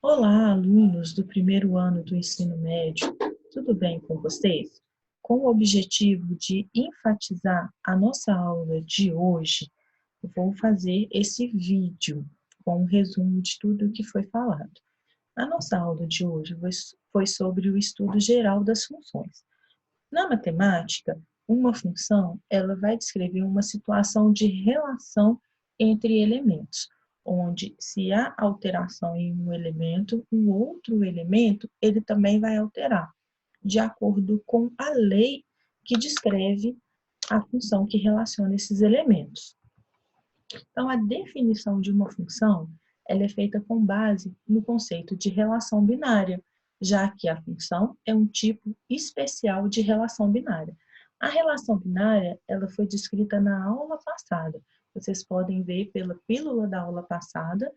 Olá, alunos do primeiro ano do ensino médio, tudo bem com vocês? Com o objetivo de enfatizar a nossa aula de hoje, eu vou fazer esse vídeo com um resumo de tudo o que foi falado. A nossa aula de hoje foi sobre o estudo geral das funções. Na matemática, uma função, ela vai descrever uma situação de relação entre elementos, onde se há alteração em um elemento, um outro elemento, ele também vai alterar, de acordo com a lei que descreve a função que relaciona esses elementos. Então, a definição de uma função, ela é feita com base no conceito de relação binária, já que a função é um tipo especial de relação binária. A relação binária, ela foi descrita na aula passada. Vocês podem ver pela pílula da aula passada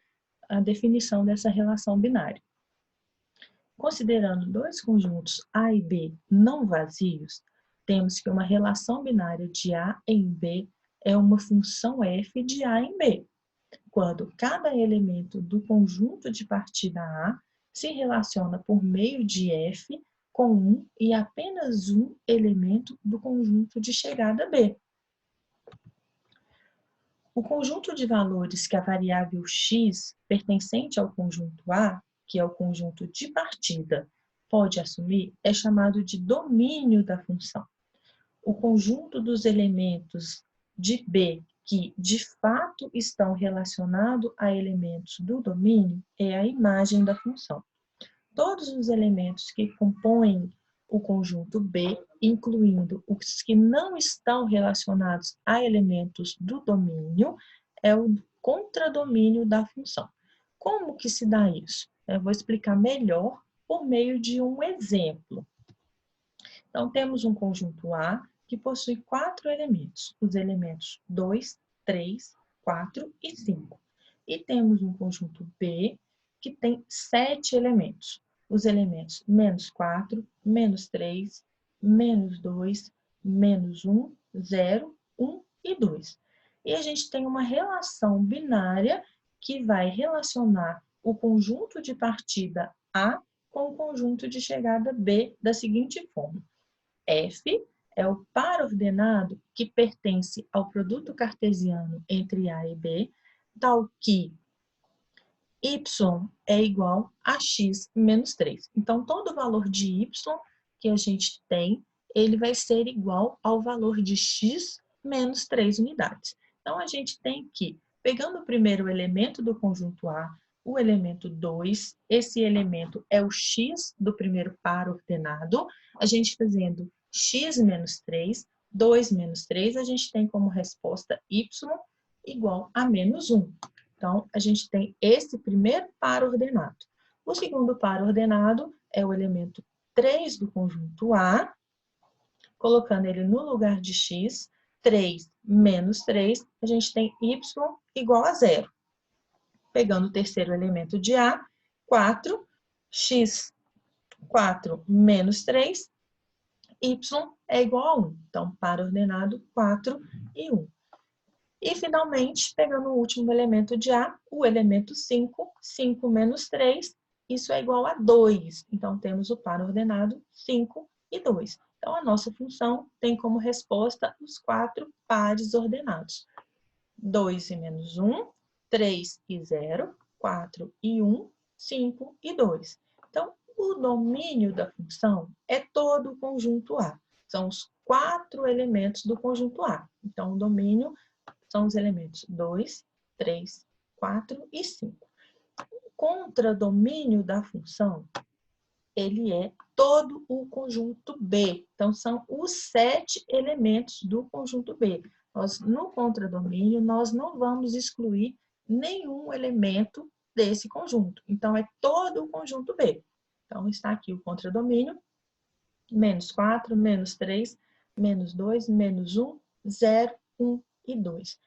a definição dessa relação binária. Considerando dois conjuntos A e B não vazios, temos que uma relação binária de A em B é uma função f de A em B, quando cada elemento do conjunto de partida A se relaciona por meio de f com um e apenas um elemento do conjunto de chegada B. O conjunto de valores que a variável x pertencente ao conjunto A, que é o conjunto de partida, pode assumir, é chamado de domínio da função. O conjunto dos elementos de B que de fato estão relacionados a elementos do domínio é a imagem da função. Todos os elementos que compõem o conjunto B, incluindo os que não estão relacionados a elementos do domínio, é o contradomínio da função. Como que se dá isso? Eu vou explicar melhor por meio de um exemplo. Então, temos um conjunto A que possui 4 elementos, os elementos 2, 3, 4 e 5. E temos um conjunto B que tem 7 elementos, os elementos menos 4, menos 3, menos 2, menos 1, 0, 1 e 2. E a gente tem uma relação binária que vai relacionar o conjunto de partida A com o conjunto de chegada B da seguinte forma. F é o par ordenado que pertence ao produto cartesiano entre A e B, tal que y é igual a x menos 3. Então, todo valor de y que a gente tem, ele vai ser igual ao valor de x menos 3 unidades. Então, a gente tem que, pegando o primeiro elemento do conjunto A, o elemento 2, esse elemento é o x do primeiro par ordenado, a gente fazendo x menos 3, 2 menos 3, a gente tem como resposta y igual a menos 1. Então, a gente tem esse primeiro par ordenado. O segundo par ordenado é o elemento 3 do conjunto A, colocando ele no lugar de x, 3 menos 3, a gente tem y igual a 0. Pegando o terceiro elemento de A, 4, x 4 menos 3, y é igual a 1. Então, par ordenado 4 e 1. E, finalmente, pegando o último elemento de A, o elemento 5, 5 menos 3, isso é igual a 2. Então, temos o par ordenado 5 e 2. Então, a nossa função tem como resposta os 4 pares ordenados. 2 e menos 1, 3 e 0, 4 e 1, 5 e 2. Então, o domínio da função é todo o conjunto A. São os 4 elementos do conjunto A. Então, o domínio são os elementos 2, 3, 4 e 5. O contradomínio da função, ele é todo o conjunto B. Então, são os 7 elementos do conjunto B. No contradomínio, nós não vamos excluir nenhum elemento desse conjunto. Então, é todo o conjunto B. Então, está aqui o contradomínio, menos 4, menos 3, menos 2, menos 1, 0, 1 e 2.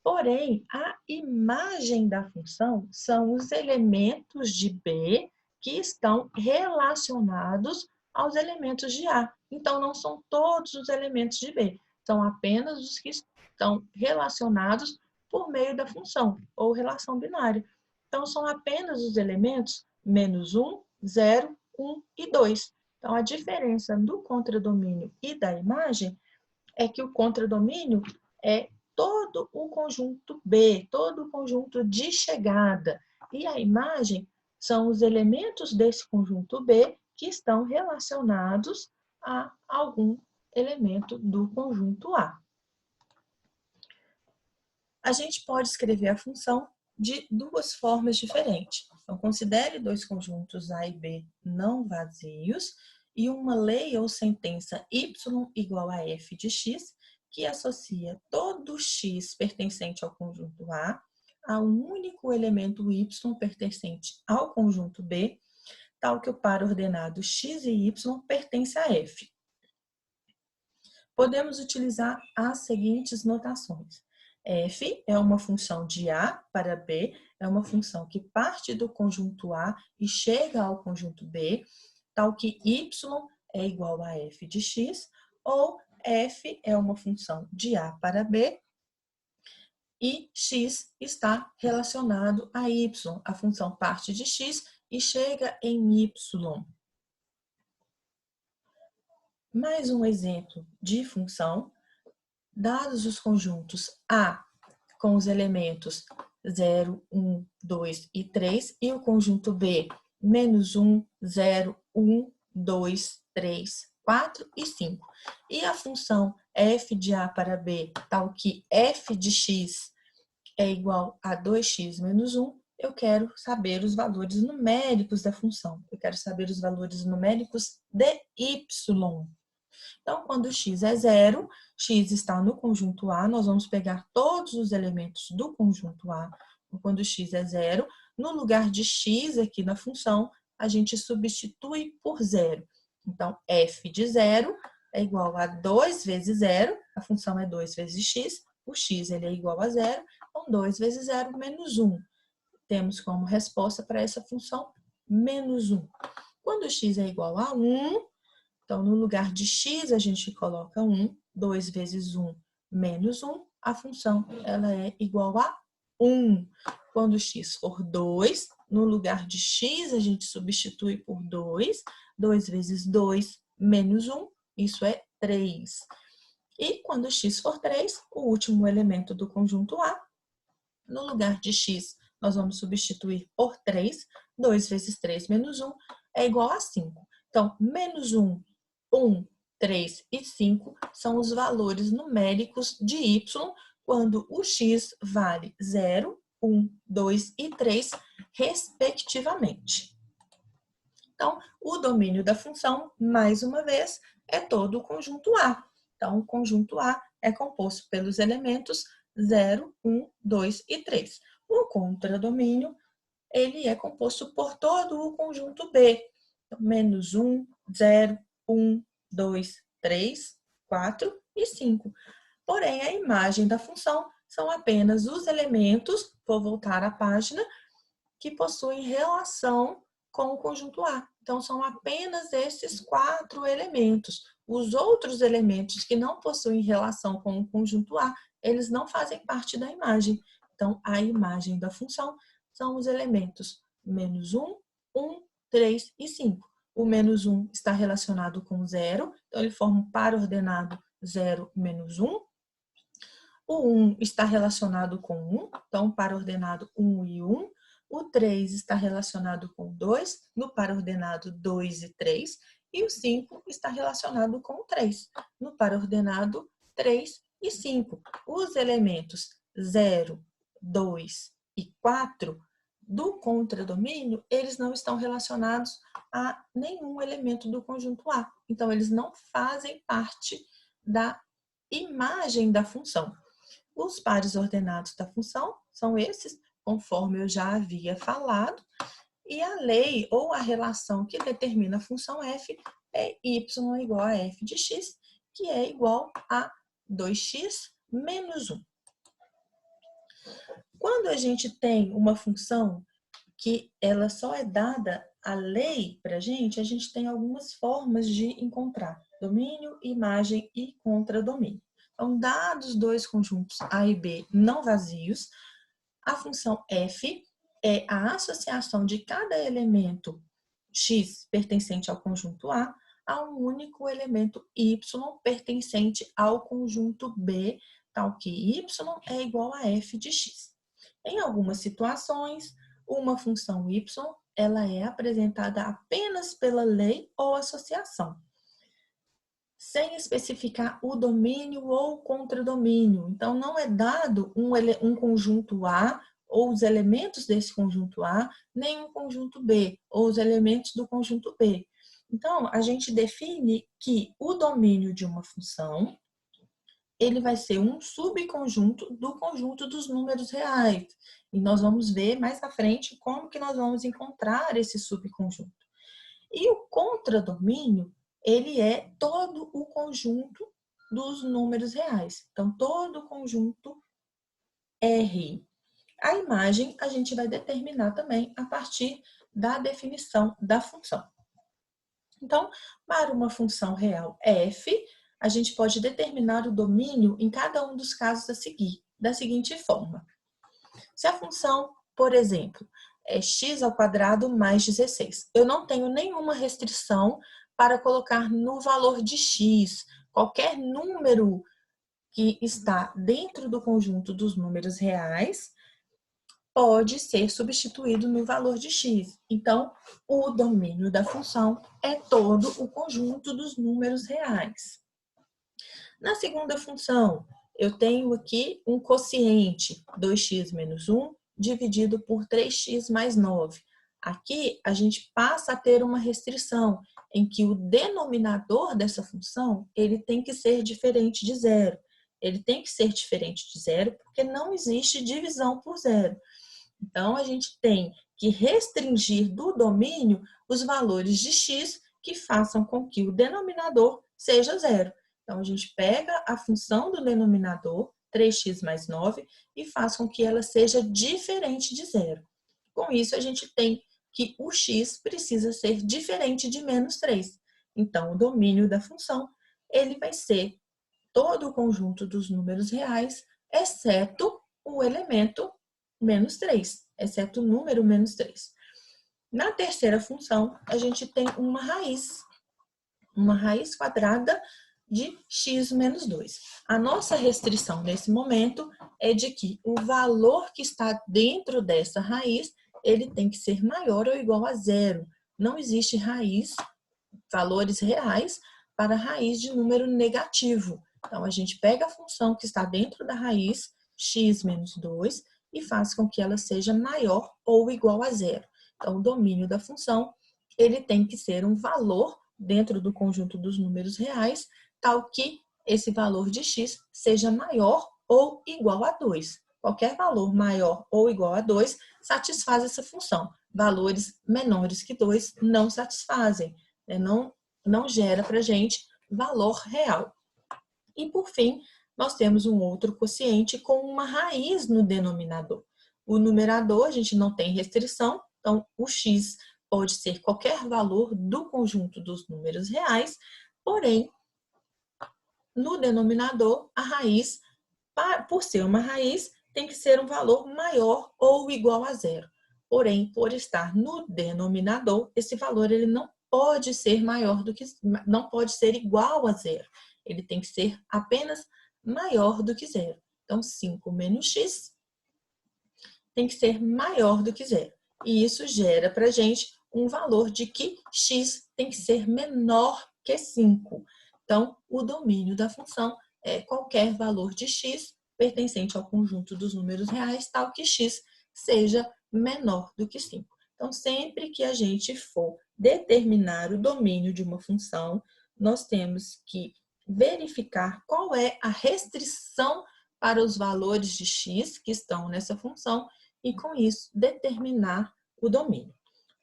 Porém, a imagem da função são os elementos de B que estão relacionados aos elementos de A. Então, não são todos os elementos de B, são apenas os que estão relacionados por meio da função, ou relação binária. Então, são apenas os elementos menos 1, 0, 1 e 2. Então, a diferença do contradomínio e da imagem é que o contradomínio é todo o conjunto B, todo o conjunto de chegada. E a imagem são os elementos desse conjunto B que estão relacionados a algum elemento do conjunto A. A gente pode escrever a função de duas formas diferentes. Então, considere dois conjuntos A e B não vazios e uma lei ou sentença y igual a f de x, que associa todo x pertencente ao conjunto A um único elemento y pertencente ao conjunto B, tal que o par ordenado x e y pertence a f. Podemos utilizar as seguintes notações. F é uma função de A para B, é uma função que parte do conjunto A e chega ao conjunto B, tal que y é igual a f de x, ou f é uma função de A para B e x está relacionado a y. A função parte de x e chega em y. Mais um exemplo de função. Dados os conjuntos A com os elementos 0, 1, 2 e 3 e o conjunto B, menos 1, 0, 1, 2, 3, 4 e 5. E a função f de A para B, tal que f de x é igual a 2x menos 1, eu quero saber os valores numéricos da função. Eu quero saber os valores numéricos de y. Então, quando x é 0, x está no conjunto A, nós vamos pegar todos os elementos do conjunto A. Quando x é 0, no lugar de x aqui na função, a gente substitui por 0. Então, f de 0 é igual a 2 vezes 0, a função é 2 vezes x, o x ele é igual a 0, então 2 vezes 0 menos 1. Temos como resposta para essa função menos 1. Quando x é igual a 1, então, no lugar de x, a gente coloca 1, 2 vezes 1 menos 1, a função ela é igual a 1. Quando x for 2, no lugar de x, a gente substitui por 2, 2 vezes 2 menos 1, isso é 3. E quando x for 3, o último elemento do conjunto A, no lugar de x, nós vamos substituir por 3, 2 vezes 3 menos 1 é igual a 5. Então, menos 1, 1, 3 e 5 são os valores numéricos de y quando o x vale 0, 1, 2 e 3, respectivamente. Então, o domínio da função, mais uma vez, é todo o conjunto A. Então, o conjunto A é composto pelos elementos 0, 1, 2 e 3. O contradomínio, ele é composto por todo o conjunto B. Então, menos 1, 0, 1, 2, 3, 4 e 5. Porém, a imagem da função são apenas os elementos, vou voltar à página, que possuem relação com o conjunto A. Então, são apenas esses 4 elementos. Os outros elementos que não possuem relação com o conjunto A, eles não fazem parte da imagem. Então, a imagem da função são os elementos menos 1, 1, 3 e 5. O menos 1 está relacionado com 0, então ele forma um par ordenado 0, menos 1. O 1 está relacionado com 1, então par ordenado 1 e 1. O 3 está relacionado com 2, no par ordenado 2 e 3. E o 5 está relacionado com 3, no par ordenado 3 e 5. Os elementos 0, 2 e 4 do contradomínio, eles não estão relacionados a nenhum elemento do conjunto A. Então, eles não fazem parte da imagem da função. Os pares ordenados da função são esses, conforme eu já havia falado, e a lei ou a relação que determina a função f é y igual a f de x, que é igual a 2x menos 1. Quando a gente tem uma função que ela só é dada a lei para a gente tem algumas formas de encontrar domínio, imagem e contradomínio. Então, dados dois conjuntos A e B não vazios, a função f é a associação de cada elemento x pertencente ao conjunto A um único elemento y pertencente ao conjunto B, tal que y é igual a f de x. Em algumas situações, uma função y ela é apresentada apenas pela lei ou associação, sem especificar o domínio ou o contradomínio. Então, não é dado um conjunto A ou os elementos desse conjunto A, nem um conjunto B ou os elementos do conjunto B. Então, a gente define que o domínio de uma função ele vai ser um subconjunto do conjunto dos números reais. E nós vamos ver mais à frente como que nós vamos encontrar esse subconjunto. E o contradomínio, ele é todo o conjunto dos números reais. Então, todo o conjunto R. A imagem a gente vai determinar também a partir da definição da função. Então, para uma função real f, a gente pode determinar o domínio em cada um dos casos a seguir, da seguinte forma. Se a função, por exemplo, é x² mais 16, eu não tenho nenhuma restrição para colocar no valor de x. Qualquer número que está dentro do conjunto dos números reais pode ser substituído no valor de x. Então, o domínio da função é todo o conjunto dos números reais. Na segunda função, eu tenho aqui um quociente, 2x menos 1, dividido por 3x mais 9. Aqui, a gente passa a ter uma restrição, em que o denominador dessa função, ele tem que ser diferente de zero. Ele tem que ser diferente de zero, porque não existe divisão por zero. Então, a gente tem que restringir do domínio os valores de x que façam com que o denominador seja zero. Então, a gente pega a função do denominador, 3x mais 9, e faz com que ela seja diferente de zero. Com isso, a gente tem que o x precisa ser diferente de menos 3. Então, o domínio da função, ele vai ser todo o conjunto dos números reais, exceto o elemento menos 3, exceto o número menos 3. Na terceira função, a gente tem uma raiz quadrada de x menos 2. A nossa restrição nesse momento é de que o valor que está dentro dessa raiz, ele tem que ser maior ou igual a zero. Não existe raiz, valores reais, para raiz de número negativo. Então, a gente pega a função que está dentro da raiz, x menos 2, e faz com que ela seja maior ou igual a zero. Então, o domínio da função, ele tem que ser um valor dentro do conjunto dos números reais, tal que esse valor de x seja maior ou igual a 2. Qualquer valor maior ou igual a 2 satisfaz essa função. Valores menores que 2 não satisfazem, não gera para a gente valor real. E, por fim, nós temos um outro quociente com uma raiz no denominador. O numerador, a gente não tem restrição, então o x pode ser qualquer valor do conjunto dos números reais, porém, no denominador, a raiz, por ser uma raiz, tem que ser um valor maior ou igual a zero. Porém, por estar no denominador, esse valor ele não pode ser maior do que, não pode ser igual a zero. Ele tem que ser apenas maior do que zero. Então, 5 menos x tem que ser maior do que zero. E isso gera para a gente um valor de que x tem que ser menor que 5. Então, o domínio da função é qualquer valor de x pertencente ao conjunto dos números reais, tal que x seja menor do que 5. Então, sempre que a gente for determinar o domínio de uma função, nós temos que verificar qual é a restrição para os valores de x que estão nessa função e, com isso, determinar o domínio.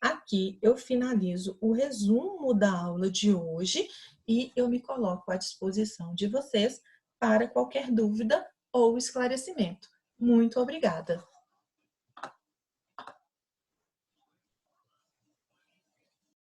Aqui eu finalizo o resumo da aula de hoje e eu me coloco à disposição de vocês para qualquer dúvida ou esclarecimento. Muito obrigada!